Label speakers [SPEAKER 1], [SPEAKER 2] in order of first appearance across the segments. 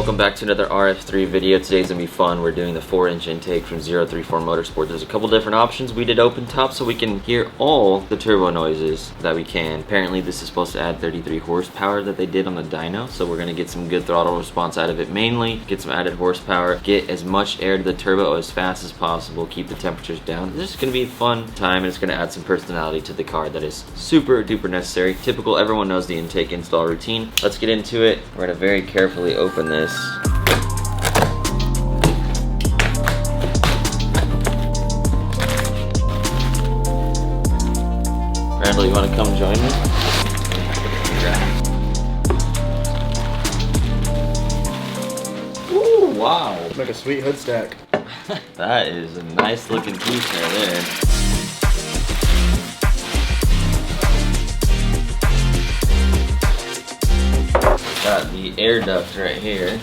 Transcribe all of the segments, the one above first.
[SPEAKER 1] welcome back to another RS3 video. Today's gonna be fun. We're doing the 4-inch intake from 034 Motorsport. There's a couple different options. We did open top so we can hear all the turbo noises that we can. Apparently this is supposed to add 33 horsepower that they did on the dyno, so we're gonna get some good throttle response out of it. Mainly get some added horsepower, get as much air to the turbo as fast as possible, keep the temperatures down. This is gonna be a fun time, and it's gonna add some personality to the car that is super duper necessary. Typical, everyone knows the intake install routine. Let's get into it. We're gonna very carefully open this. Randall, you want to come join me? Ooh, wow.
[SPEAKER 2] Like a sweet hood stack.
[SPEAKER 1] That is a nice looking piece right there. Got the air duct right here.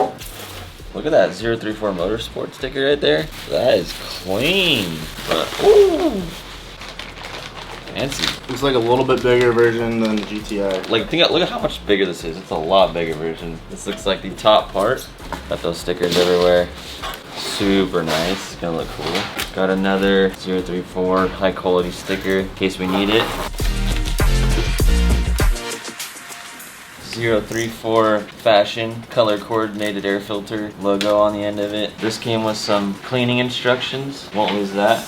[SPEAKER 1] Look at that 034 Motorsport sticker right there. That is clean. But, ooh, fancy.
[SPEAKER 2] It's like a little bit bigger version than the GTI.
[SPEAKER 1] Like, look at how much bigger this is. It's a lot bigger version. This looks like the top part. Got those stickers everywhere. Super nice. It's gonna look cool. Got another 034 high quality sticker in case we need it. 034 fashion color coordinated air filter logo on the end of it. This came with some cleaning instructions. Won't lose that.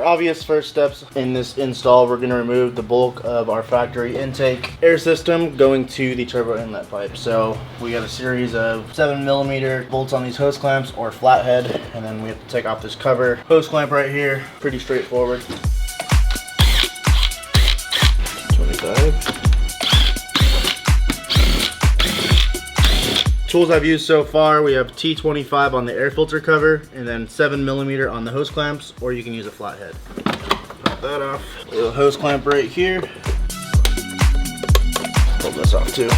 [SPEAKER 2] Obvious first steps in this install, we're going to remove the bulk of our factory intake air system going to the turbo inlet pipe. So we got a series of 7mm bolts on these hose clamps or flathead, and then we have to take off this cover hose clamp right here. Pretty straightforward. 25. Tools I've used so far, we have T25 on the air filter cover and then 7mm on the hose clamps, or you can use a flathead. Pop that off. A little hose clamp right here. Pull this off too.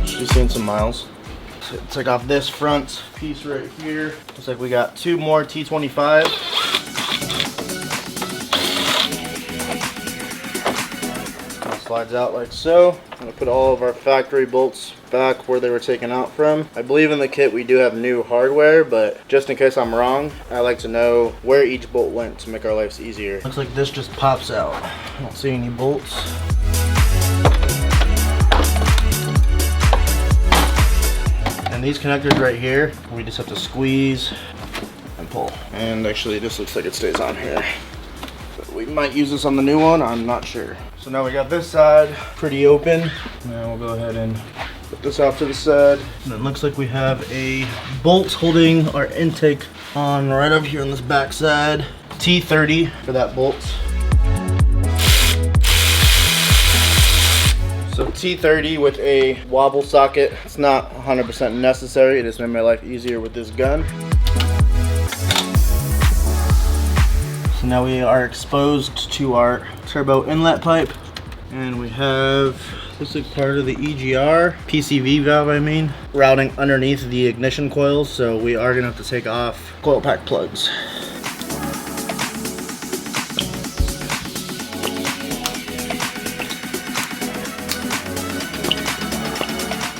[SPEAKER 2] She's seen some miles. So take off this front piece right here. Looks like we got two more T25. Slides out like so. I'm gonna put all of our factory bolts back where they were taken out from. I believe in the kit we do have new hardware, but just in case I'm wrong, I like to know where each bolt went to make our lives easier. Looks like this just pops out. I don't see any bolts. And these connectors right here, we just have to squeeze and pull. And actually this looks like it stays on here. But we might use this on the new one, I'm not sure. So now we got this side pretty open. Now we'll go ahead and put this off to the side. And it looks like we have a bolt holding our intake on right up here on this back side. T30 for that bolt. So T30 with a wobble socket. It's not 100% necessary. It just made my life easier with this gun. So now we are exposed to our turbo inlet pipe, and we have this is part of the EGR PCV valve, routing underneath the ignition coils, so we are gonna have to take off coil pack plugs.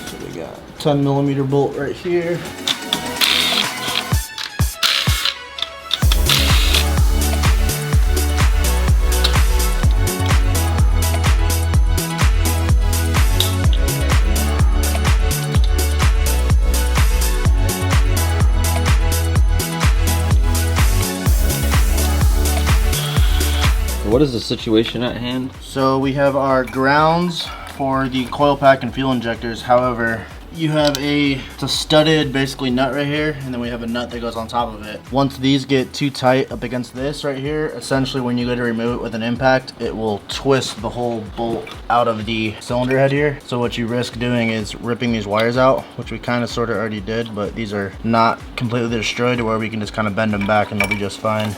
[SPEAKER 2] So we got a 10mm bolt right here.
[SPEAKER 1] What is the situation at hand?
[SPEAKER 2] So we have our grounds for the coil pack and fuel injectors. However, you have it's a studded basically nut right here, and then we have a nut that goes on top of it. Once these get too tight up against this right here, essentially when you go to remove it with an impact, it will twist the whole bolt out of the cylinder head here. So what you risk doing is ripping these wires out, which we kind of sort of already did, but these are not completely destroyed to where we can just kind of bend them back and they'll be just fine.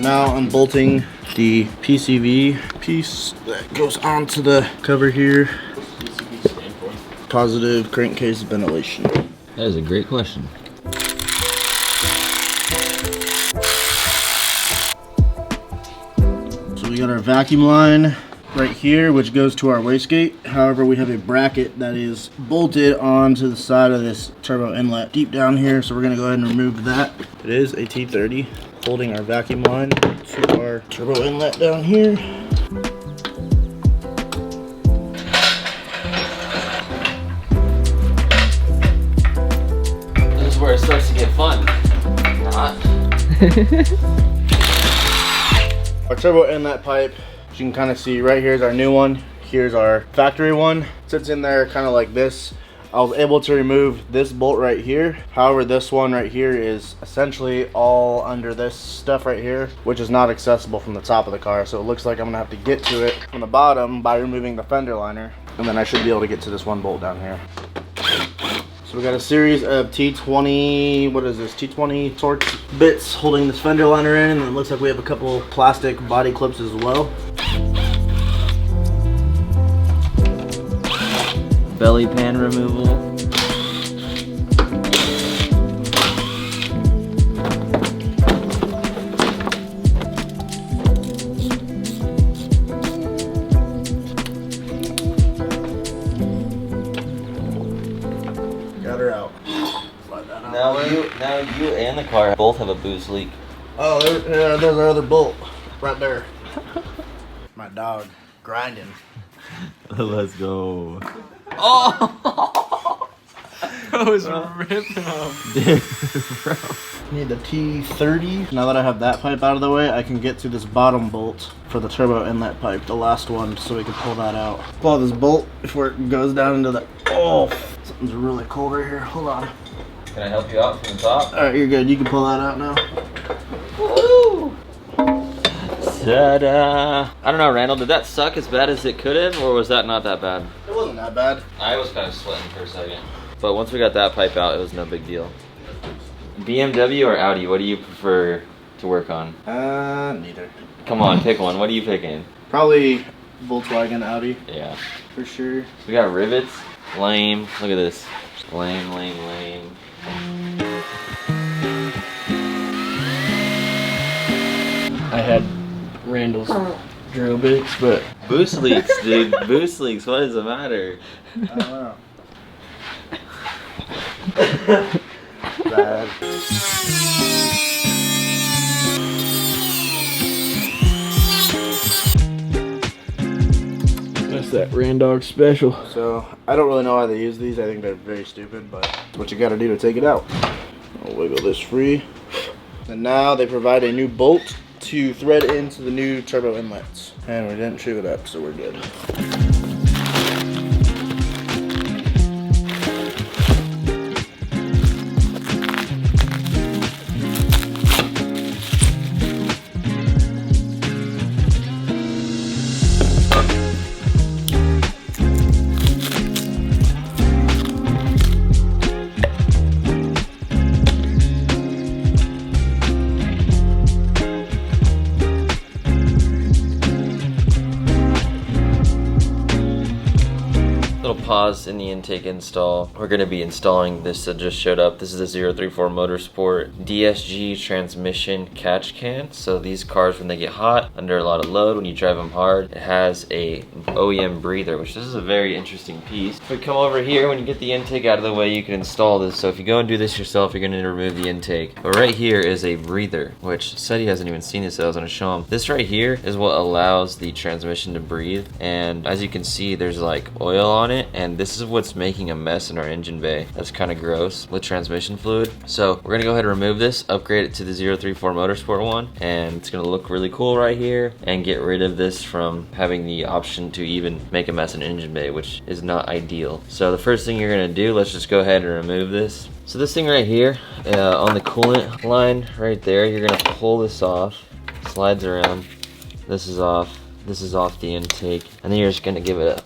[SPEAKER 2] now unbolting the PCV piece that goes onto the cover here.
[SPEAKER 1] What's PCV stand for?
[SPEAKER 2] Positive crankcase ventilation.
[SPEAKER 1] That is a great question.
[SPEAKER 2] So we got our vacuum line right here, which goes to our wastegate. However, we have a bracket that is bolted onto the side of this turbo inlet deep down here, so we're gonna go ahead and remove that. It is a T30 holding our vacuum line to our turbo inlet down here.
[SPEAKER 1] This is where it starts to get fun. Not.
[SPEAKER 2] Our turbo inlet pipe, as you can kind of see, right here is our new one. Here's our factory one. It sits in there kind of like this. I was able to remove this bolt right here. However, this one right here is essentially all under this stuff right here, which is not accessible from the top of the car. So it looks like I'm gonna have to get to it from the bottom by removing the fender liner. And then I should be able to get to this one bolt down here. So we got a series of T20, what is this, T20 Torx bits holding this fender liner in, and it looks like we have a couple plastic body clips as well.
[SPEAKER 1] Belly pan removal.
[SPEAKER 2] Got her out. Slide that out.
[SPEAKER 1] Now you and the car both have a boost leak.
[SPEAKER 2] Oh, there's our other bolt right there. My dog grinding.
[SPEAKER 1] Let's go.
[SPEAKER 3] Oh! I was ripping off.
[SPEAKER 1] Bro.
[SPEAKER 2] Need the T30. Now that I have that pipe out of the way, I can get to this bottom bolt for the turbo inlet pipe, the last one, so we can pull that out. Pull out this bolt before it goes down into the, oh, something's really cold right here. Hold on.
[SPEAKER 1] Can I help you out from the top?
[SPEAKER 2] All right, you're good. You can pull that out now.
[SPEAKER 1] Woo! Ta-da! I don't know, Randall, did that suck as bad as it could have, or was that not that bad?
[SPEAKER 2] It wasn't that bad.
[SPEAKER 1] I was kind of sweating for a second. But once we got that pipe out, it was no big deal. BMW or Audi, what do you prefer to work on?
[SPEAKER 2] Neither.
[SPEAKER 1] Come on, pick one. What are you picking?
[SPEAKER 2] Probably Volkswagen, Audi,
[SPEAKER 1] Yeah.
[SPEAKER 2] for sure.
[SPEAKER 1] We got rivets. Lame. Look at this. Lame, lame, lame.
[SPEAKER 3] I had Randall's drill bits, but
[SPEAKER 1] Boost leaks, dude. Boost leaks. What does it matter?
[SPEAKER 2] I don't know. Bad.
[SPEAKER 3] that's that Randog special.
[SPEAKER 2] So, I don't really know how they use these. I think they're very stupid, but it's what you gotta do to take it out. I'll wiggle this free. And now they provide a new bolt to thread into the new turbo inlets. And we didn't chew it up, so we're good.
[SPEAKER 1] Pause in the intake install. We're going to be installing this that just showed up. This is the 034 Motorsport Dsg Transmission Catch Can. So these cars, when they get hot, under a lot of load, when you drive them hard, it has a OEM breather, which this is a very interesting piece. If we come over here, when you get the intake out of the way, you can install this. So if you go and do this yourself, you're going to need to remove the intake. But right here is a breather, which said he hasn't even seen this, so I was going to show him. This right here is what allows the transmission to breathe. And as you can see, there's like oil on it, and this is what's making a mess in our engine bay. That's kind of gross with transmission fluid. So we're gonna go ahead and remove this, upgrade it to the 034 Motorsport one, and it's gonna look really cool right here, and get rid of this from having the option to even make a mess in engine bay, which is not ideal. So the first thing you're gonna do, let's just go ahead and remove this. So this thing right here, on the coolant line right there, you're gonna pull this off, slides around, this is off the intake, and then you're just gonna give it a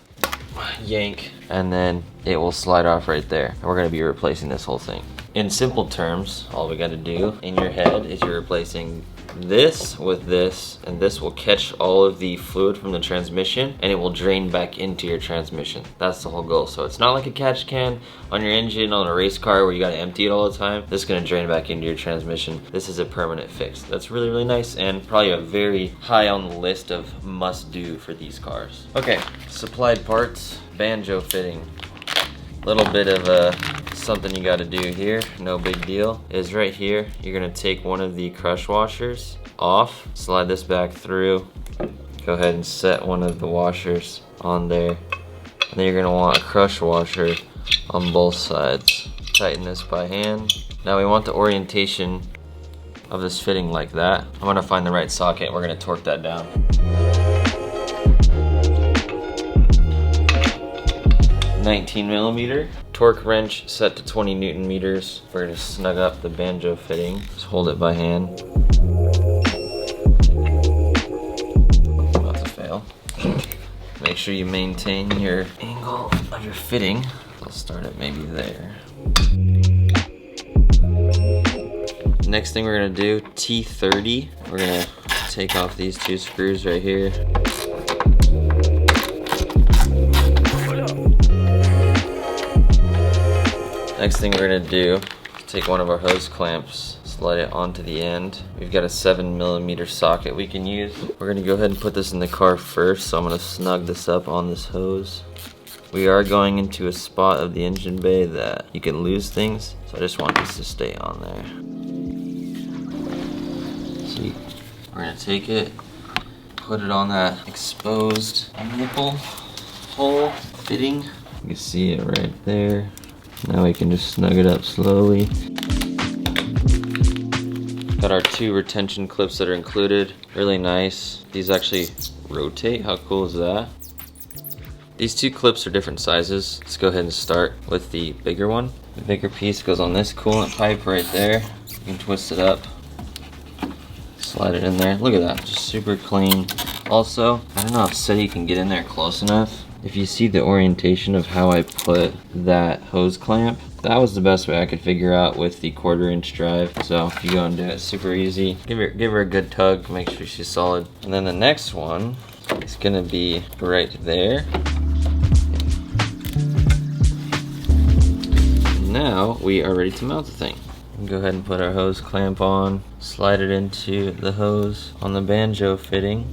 [SPEAKER 1] yank, and then it will slide off right there. And we're going to be replacing this whole thing. In simple terms, all we got to do in your head is you're replacing this with this, and this will catch all of the fluid from the transmission and it will drain back into your transmission. That's the whole goal. So it's not like a catch can on your engine on a race car where you gotta empty it all the time. This is gonna drain back into your transmission. This is a permanent fix. That's really, really nice and probably a very high on the list of must do for these cars. Okay, supplied parts, banjo fitting. Little bit of something you got to do here, no big deal, is right here you're going to take one of the crush washers off, slide this back through, go ahead and set one of the washers on there, and then you're going to want a crush washer on both sides. Tighten this by hand. Now we want the orientation of this fitting like that. I'm going to find the right socket and we're going to torque that down. $19mm. Torque wrench set to 20 Newton meters. We're gonna snug up the banjo fitting. Just hold it by hand. About to fail. Make sure you maintain your angle of your fitting. I'll start it maybe there. Next thing we're gonna do, T30. We're gonna take off these two screws right here. Next thing we're gonna do, take one of our hose clamps, slide it onto the end. We've got a 7mm socket we can use. We're gonna go ahead and put this in the car first, so I'm gonna snug this up on this hose. We are going into a spot of the engine bay that you can lose things, so I just want this to stay on there. See, we're gonna take it, put it on that exposed nipple hole fitting. You can see it right there. Now we can just snug it up slowly. Got our two retention clips that are included. Really nice. These actually rotate. How cool is that? These two clips are different sizes. Let's go ahead and start with the bigger one. The bigger piece goes on this coolant pipe right there. You can twist it up, slide it in there. Look at that, just super clean. Also, I don't know if SETI can get in there close enough. If you see the orientation of how I put that hose clamp, that was the best way I could figure out with the 1/4" drive. So if you go and do it, super easy. Give her a good tug, make sure she's solid. And then the next one is gonna be right there. Now we are ready to mount the thing. Go ahead and put our hose clamp on, slide it into the hose on the banjo fitting.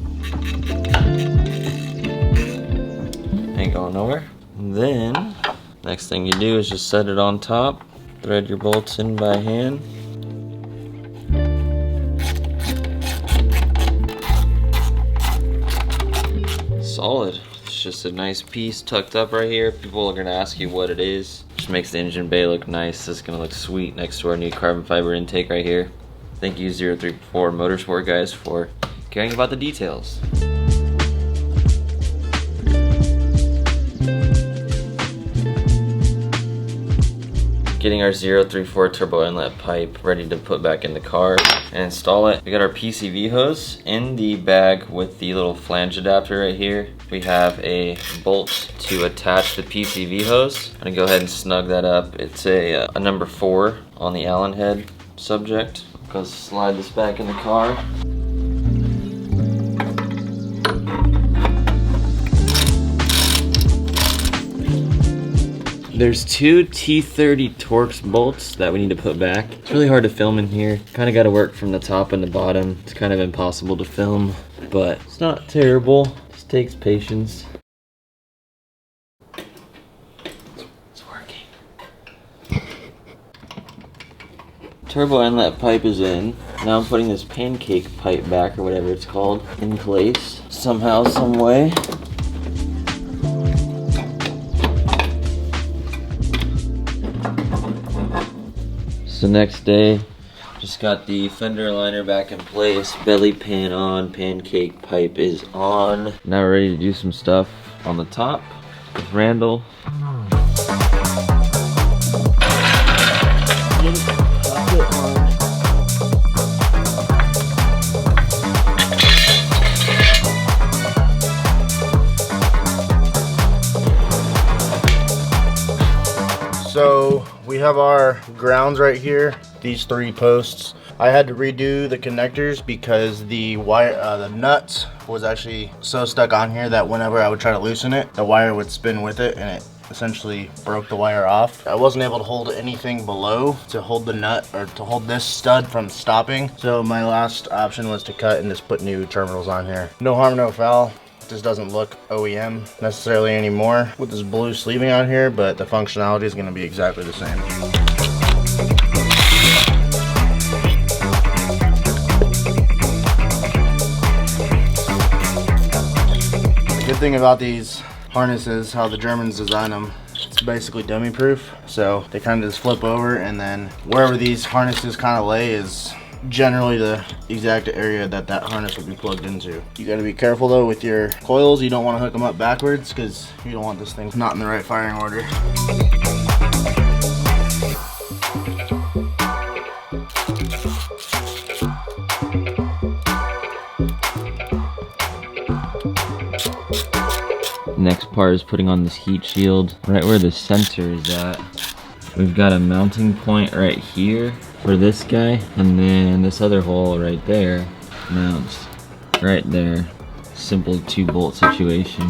[SPEAKER 1] Ain't going nowhere. And then, next thing you do is just set it on top, thread your bolts in by hand. Solid. It's just a nice piece tucked up right here. People are gonna ask you what it is. Just makes the engine bay look nice. It's gonna look sweet next to our new carbon fiber intake right here. Thank you 034 Motorsport guys for caring about the details. Getting our 034 turbo inlet pipe ready to put back in the car and install it. We got our PCV hose in the bag with the little flange adapter right here. We have a bolt to attach the PCV hose. I'm gonna go ahead and snug that up. It's a number 4 on the Allen head subject. Go slide this back in the car. There's two T30 Torx bolts that we need to put back. It's really hard to film in here. Kind of got to work from the top and the bottom. It's kind of impossible to film, but it's not terrible. Just takes patience. It's working. Turbo inlet pipe is in. Now I'm putting this pancake pipe back, or whatever it's called, in place. Somehow, some way. So next day, just got the fender liner back in place, belly pan on, pancake pipe is on. Now we're ready to do some stuff on the top with Randall.
[SPEAKER 2] So we have our grounds right here. These 3 posts. I had to redo the connectors because the wire, the nut was actually so stuck on here that whenever I would try to loosen it, the wire would spin with it and it essentially broke the wire off. I wasn't able to hold anything below to hold the nut or to hold this stud from stopping. So my last option was to cut and just put new terminals on here. No harm, no foul. This doesn't look OEM necessarily anymore with this blue sleeving on here, but the functionality is going to be exactly the same. The good thing about these harnesses, how the Germans design them, it's basically dummy proof, so they kind of just flip over, and then wherever these harnesses kind of lay is generally the exact area that that harness would be plugged into. You got to be careful though with your coils. You don't want to hook them up backwards because you don't want this thing not in the right firing order.
[SPEAKER 1] Next part is putting on this heat shield right where the sensor is at. We've got a mounting point right here for this guy, and then this other hole right there mounts right there. Simple 2-bolt situation.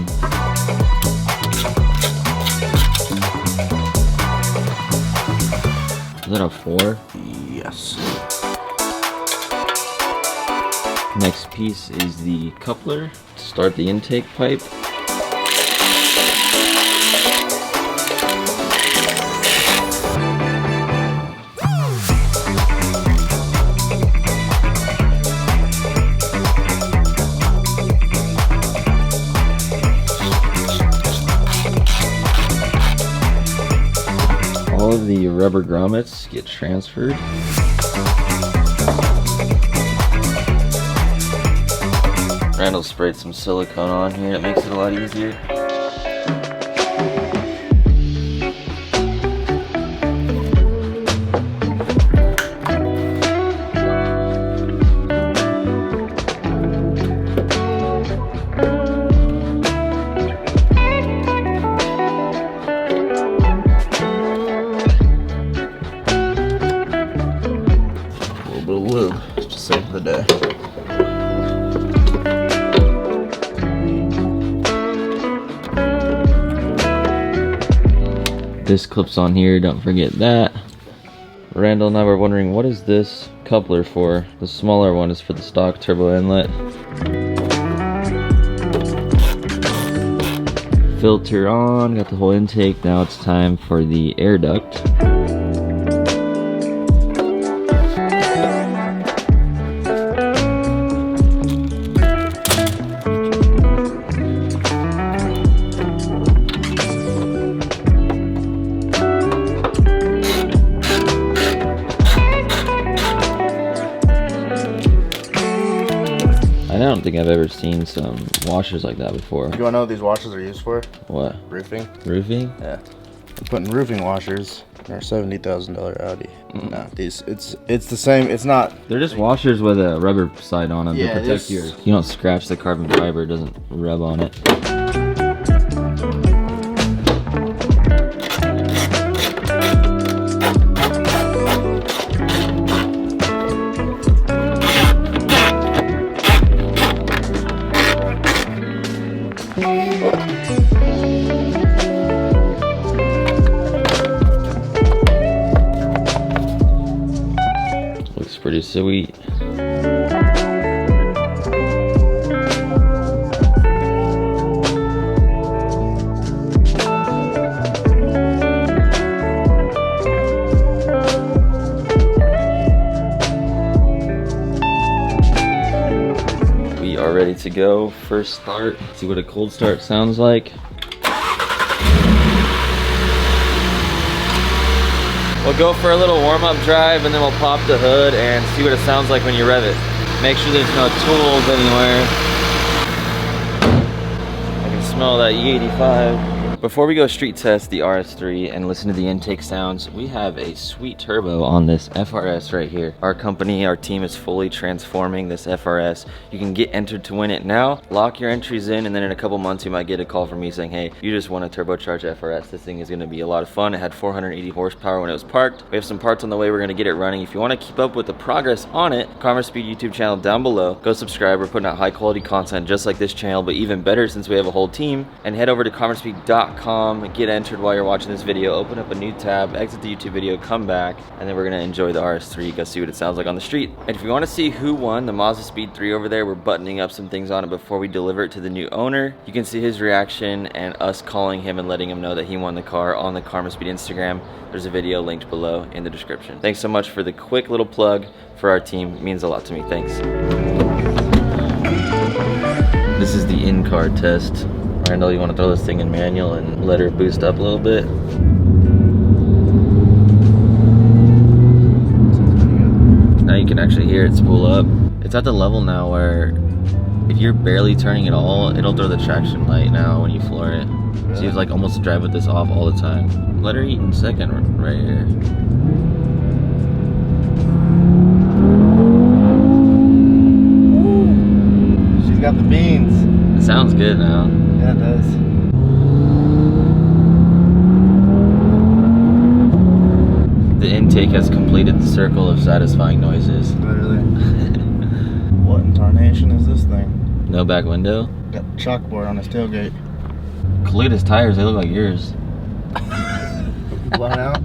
[SPEAKER 1] Is that a 4?
[SPEAKER 2] Yes.
[SPEAKER 1] Next piece is the coupler to start the intake pipe. All of the rubber grommets get transferred. Randall sprayed some silicone on here, it makes it a lot easier.
[SPEAKER 2] Just to save the day.
[SPEAKER 1] This clips on here, don't forget that. Randall and I were wondering, what is this coupler for? The smaller one is for the stock turbo inlet. Filter on, got the whole intake. Now it's time for the air duct. I don't think I've ever seen some washers like that before.
[SPEAKER 2] You wanna know what these washers are used for?
[SPEAKER 1] What?
[SPEAKER 2] Roofing.
[SPEAKER 1] Roofing?
[SPEAKER 2] Yeah. I'm putting roofing washers in our $70,000 Audi. No, these it's the same. It's not.
[SPEAKER 1] They're just washers with a rubber side on them to protect
[SPEAKER 2] this-
[SPEAKER 1] yours. You don't scratch the carbon fiber, it doesn't rub on it. Looks pretty sweet. We are ready to go. First start. See what a cold start sounds like. We'll go for a little warm-up drive and then we'll pop the hood and see what it sounds like when you rev it. Make sure there's no tools anywhere. I can smell that E85. Before we go street test the RS3 and listen to the intake sounds, we have a sweet turbo on this FRS right here. Our company, our team is fully transforming this FRS. You can get entered to win it now, lock your entries in, and then in a couple months you might get a call from me saying, hey, you just won a turbocharged FRS. This thing is going to be a lot of fun. It had 480 horsepower when it was parked. We have some parts on the way. We're going to get it running. If you want to keep up with the progress on it, Karma Speed YouTube channel down below. Go subscribe. We're putting out high quality content just like this channel, but even better since we have a whole team. And head over to karmaspeed.com, get entered while you're watching this video, open up a new tab, exit the YouTube video, come back, and then we're gonna enjoy the RS3, go see what it sounds like on the street. And if you want to see who won the Mazda Speed 3 over there, we're buttoning up some things on it before we deliver it to the new owner. You can see his reaction and us calling him and letting him know that he won the car on the Karma Speed Instagram. There's a video linked below in the description. Thanks so much for the quick little plug for our team. It means a lot to me. Thanks. This is the in-car test. Randall, you want to throw this thing in manual and let her boost up a little bit? Now you can actually hear it spool up. It's at the level now where if you're barely turning at all, it'll throw the traction light now when you floor it. So you like almost drive with this off all the time. Let her eat in second right here.
[SPEAKER 2] She's got the beans.
[SPEAKER 1] It sounds good now.
[SPEAKER 2] Yeah, it does.
[SPEAKER 1] The intake has completed the circle of satisfying noises.
[SPEAKER 2] Literally. What in tarnation is this thing?
[SPEAKER 1] No back window.
[SPEAKER 2] Got chalkboard on his tailgate.
[SPEAKER 1] Colitas tires, they look like yours.
[SPEAKER 2] Blown out.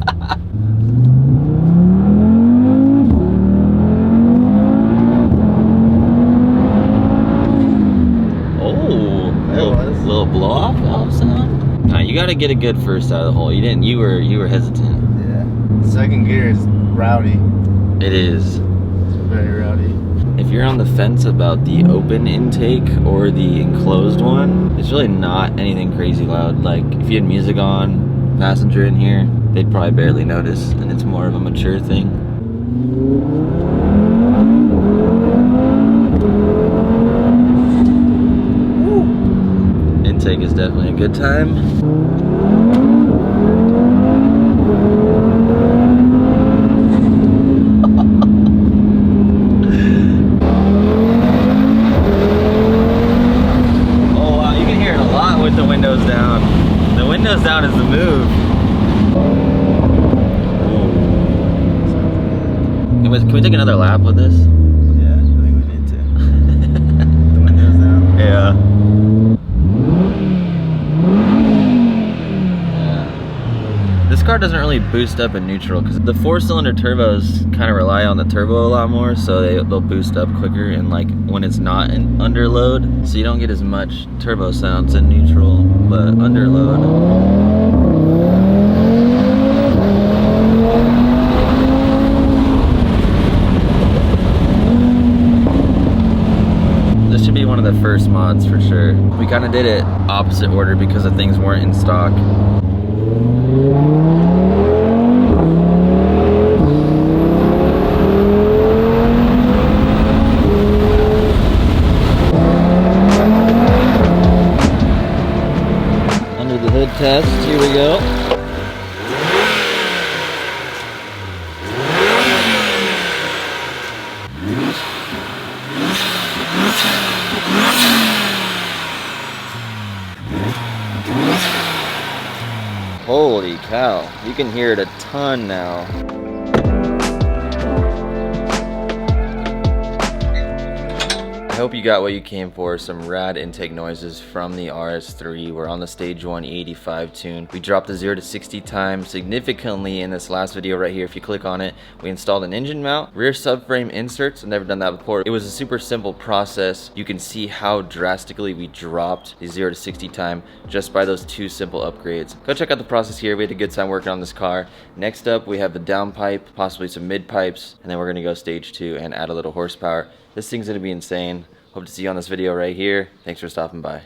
[SPEAKER 1] Little blow off valve sound. Nah, you gotta get a good first out of the hole. You didn't. You were hesitant.
[SPEAKER 2] Yeah. Second gear is rowdy.
[SPEAKER 1] It is.
[SPEAKER 2] It's very rowdy.
[SPEAKER 1] If you're on the fence about the open intake or the enclosed one, it's really not anything crazy loud. Like if you had music on, passenger in here, they'd probably barely notice, and it's more of a mature thing. Intake is definitely a good time. Oh wow, you can hear it a lot with the windows down. The windows down is the move. Can we take another lap with this?
[SPEAKER 2] Yeah, I think we need to. The windows down.
[SPEAKER 1] Yeah. This car doesn't really boost up in neutral because the 4-cylinder turbos kind of rely on the turbo a lot more, so they'll boost up quicker and like when it's not under load, so you don't get as much turbo sounds in neutral, but under load. This should be one of the first mods for sure. We kind of did it opposite order because the things weren't in stock. Under the hood test, here we go. Holy cow, you can hear it a ton now. I hope you got what you came for, some rad intake noises from the RS3. We're on the stage 1 E85 tune. We dropped the 0 to 60 time significantly in this last video right here. If you click on it, we installed an engine mount, rear subframe inserts. I've never done that before. It was a super simple process. You can see how drastically we dropped the 0 to 60 time just by those two simple upgrades. Go check out the process here. We had a good time working on this car. Next up, we have the downpipe, possibly some mid pipes, and then we're gonna go stage 2 and add a little horsepower. This thing's gonna be insane. Hope to see you on this video right here. Thanks for stopping by.